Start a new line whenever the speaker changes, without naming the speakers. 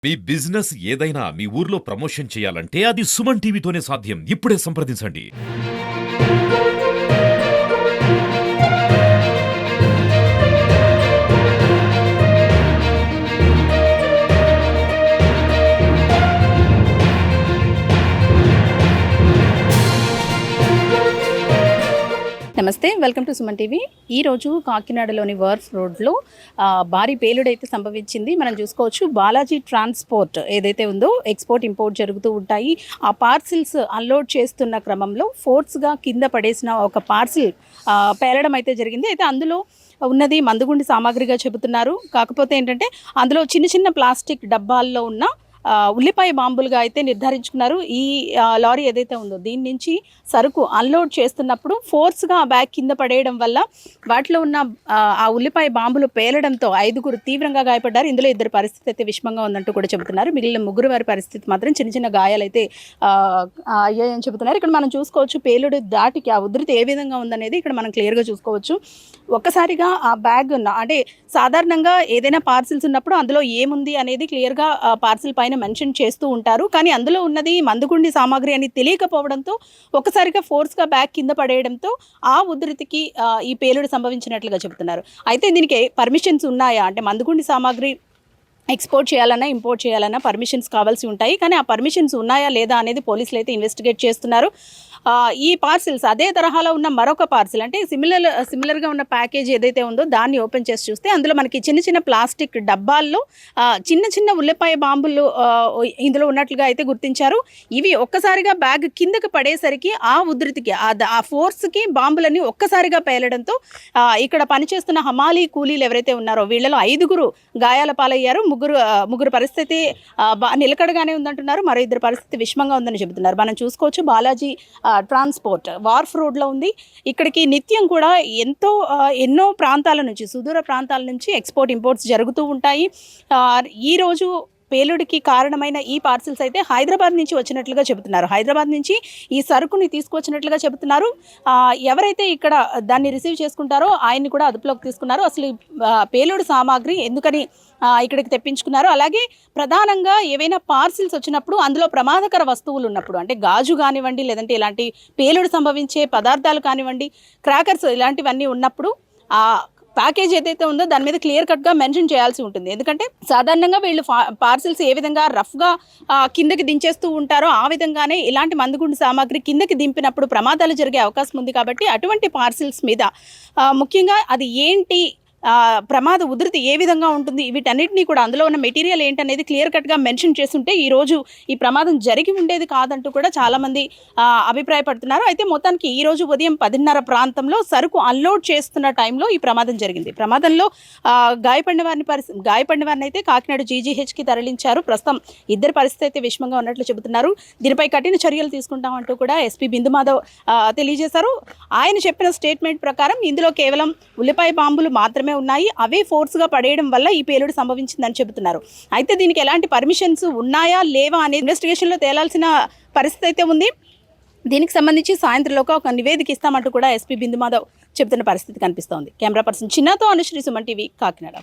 మీ business ఏదైనా మీ ఊర్లో promotion చేయాలంటే అది సుమన్ టీవీతోనే సాధ్యం. ఇప్పుడే సంప్రదించండి.
నమస్తే, వెల్కమ్ టు సుమన్ టీవీ. ఈరోజు కాకినాడలోని వర్ఫ్ రోడ్లో భారీ పేలుడైతే సంభవించింది. మనం చూసుకోవచ్చు, బాలాజీ ట్రాన్స్పోర్ట్ ఏదైతే ఉందో ఎక్స్పోర్ట్ ఇంపోర్ట్ జరుగుతూ ఉంటాయి. ఆ పార్సిల్స్ అన్లోడ్ చేస్తున్న క్రమంలో ఫోర్స్గా కింద పడేసిన ఒక పార్సిల్ పేలడం అయితే జరిగింది. అయితే అందులో ఉన్నది మందుగుండి సామాగ్రిగా చెబుతున్నారు. కాకపోతే ఏంటంటే అందులో చిన్న చిన్న ప్లాస్టిక్ డబ్బాల్లో ఉన్న ఉల్లిపాయ బాంబులుగా అయితే నిర్ధారించుకున్నారు. ఈ లారీ ఏదైతే ఉందో దీని నుంచి సరుకు అన్లోడ్ చేస్తున్నప్పుడు ఫోర్స్గా ఆ బ్యాగ్ కింద పడేయడం వల్ల వాటిలో ఉన్న ఆ ఉల్లిపాయ బాంబులు పేలడంతో 5గురు తీవ్రంగా గాయపడ్డారు. ఇందులో 2 పరిస్థితి అయితే విషమంగా ఉందంటూ కూడా చెబుతున్నారు. మిగిలిన 3 వారి పరిస్థితి మాత్రం చిన్న చిన్న గాయాలైతే అయ్యాయని చెబుతున్నారు. ఇక్కడ మనం చూసుకోవచ్చు, పేలుడు దాటికి ఆ ఉధృతి ఏ విధంగా ఉందనేది ఇక్కడ మనం క్లియర్గా చూసుకోవచ్చు. ఒక్కసారిగా ఆ బ్యాగ్ అంటే సాధారణంగా ఏదైనా పార్సిల్స్ ఉన్నప్పుడు అందులో ఏముంది అనేది క్లియర్గా పార్సిల్ పైన మెన్షన్ చేస్తూ ఉంటారు. కానీ అందులో ఉన్నది మందుగుండి సామాగ్రి అని తెలియకపోవడంతో ఒక్కసారిగా ఫోర్స్గా బ్యాగ్ కింద పడేయడంతో ఆ ఉధృతికి ఈ పేలుడు సంభవించినట్లుగా చెబుతున్నారు. అయితే దీనికి పర్మిషన్స్ ఉన్నాయా అంటే మందుగుండి సామాగ్రి ఎక్స్పోర్ట్ చేయాలన్నా ఇంపోర్ట్ చేయాలన్నా పర్మిషన్స్ కావాల్సి ఉంటాయి. కానీ ఆ పర్మిషన్స్ ఉన్నాయా లేదా అనేది పోలీసులు అయితే ఇన్వెస్టిగేట్ చేస్తున్నారు. ఈ పార్సిల్స్ అదే తరహాలో ఉన్న మరొక పార్సిల్ అంటే సిమిలర్గా ఉన్న ప్యాకేజ్ ఏదైతే ఉందో దాన్ని ఓపెన్ చేసి చూస్తే అందులో మనకి చిన్న చిన్న ప్లాస్టిక్ డబ్బాల్లో చిన్న చిన్న ఉల్లిపాయ బాంబులు ఇందులో ఉన్నట్లుగా అయితే గుర్తించారు. ఇవి ఒక్కసారిగా బ్యాగ్ కిందకి పడేసరికి ఆ ఉధృతికి ఆ ఫోర్స్కి బాంబులన్నీ ఒక్కసారిగా పేలడంతో ఇక్కడ పనిచేస్తున్న హమాలీ కూలీలు ఎవరైతే ఉన్నారో వీళ్ళలో 5గురు గాయాల పాలయ్యారు. ముగ్గురు పరిస్థితి నిలకడగానే ఉందంటున్నారు. మరో 2 పరిస్థితి విషమంగా ఉందని చెబుతున్నారు. మనం చూసుకోవచ్చు, బాలాజీ ట్రాన్స్పోర్ట్ వార్ఫ్ రోడ్లో ఉంది. ఇక్కడికి నిత్యం కూడా ఎన్నో ప్రాంతాల నుంచి, సుదూర ప్రాంతాల నుంచి ఎక్స్పోర్ట్ ఇంపోర్ట్స్ జరుగుతూ ఉంటాయి. ఈరోజు పేలుడికి కారణమైన ఈ పార్సిల్స్ అయితే హైదరాబాద్ నుంచి వచ్చినట్లుగా చెబుతున్నారు. హైదరాబాద్ నుంచి ఈ సరుకుని తీసుకొచ్చినట్లుగా చెబుతున్నారు. ఎవరైతే ఇక్కడ దాన్ని రిసీవ్ చేసుకుంటారో ఆయన్ని కూడా అదుపులోకి తీసుకున్నారు. అసలు పేలుడు సామాగ్రి ఎందుకని ఇక్కడికి తెప్పించుకున్నారు, అలాగే ప్రధానంగా ఏవైనా పార్సిల్స్ వచ్చినప్పుడు అందులో ప్రమాదకర వస్తువులు ఉన్నప్పుడు అంటే గాజు కానివ్వండి, లేదంటే ఇలాంటి పేలుడు సంభవించే పదార్థాలు కానివ్వండి, క్రాకర్స్ ఇలాంటివన్నీ ఉన్నప్పుడు ఆ ప్యాకేజ్ ఏదైతే ఉందో దాని మీద క్లియర్ కట్గా మెన్షన్ చేయాల్సి ఉంటుంది. ఎందుకంటే సాధారణంగా వీళ్ళు పార్సిల్స్ ఏ విధంగా రఫ్గా కిందకి దించేస్తూ ఉంటారో ఆ విధంగానే ఇలాంటి మందుగుండు సామాగ్రి కిందకి దింపినప్పుడు ప్రమాదాలు జరిగే అవకాశం ఉంది. కాబట్టి అటువంటి పార్సిల్స్ మీద ముఖ్యంగా అది ఏంటి, ప్రమాద ఉధృతి ఏ విధంగా ఉంటుంది, వీటన్నిటినీ కూడా అందులో ఉన్న మెటీరియల్ ఏంటనేది క్లియర్ కట్గా మెన్షన్ చేస్తుంటే ఈరోజు ఈ ప్రమాదం జరిగి ఉండేది కాదంటూ కూడా చాలామంది అభిప్రాయపడుతున్నారు. అయితే మొత్తానికి ఈరోజు ఉదయం 10:30 ప్రాంతంలో సరుకు అన్లోడ్ చేస్తున్న టైంలో ఈ ప్రమాదం జరిగింది. ప్రమాదంలో గాయపడిన వారిని అయితే కాకినాడ జీజీహెచ్కి తరలించారు. ప్రస్తుతం 2 పరిస్థితి అయితే విషమంగా ఉన్నట్లు చెబుతున్నారు. దీనిపై కఠిన చర్యలు తీసుకుంటామంటూ కూడా ఎస్పీ బిందు మాధవ్ తెలియజేశారు. ఆయన చెప్పిన స్టేట్మెంట్ ప్రకారం ఇందులో కేవలం ఉల్లిపాయ బాంబులు మాత్రమే ఉన్నాయి, అవే ఫోర్స్గా పడేయడం వల్ల ఈ పేలుడు సంభవించిందని చెబుతున్నారు. అయితే దీనికి ఎలాంటి పర్మిషన్స్ ఉన్నాయా లేవా అనే ఇన్వెస్టిగేషన్లో తేలాల్సిన పరిస్థితి అయితే ఉంది. దీనికి సంబంధించి సాయంత్రంలోగా ఒక నివేదిక ఇస్తామంటూ కూడా ఎస్పీ బిందు మాధవ్ చెబుతున్న పరిస్థితి కనిపిస్తోంది. కెమెరా పర్సన్ చిన్నతో అనుశ్రీ, సుమన్ టీవీ, కాకినాడ.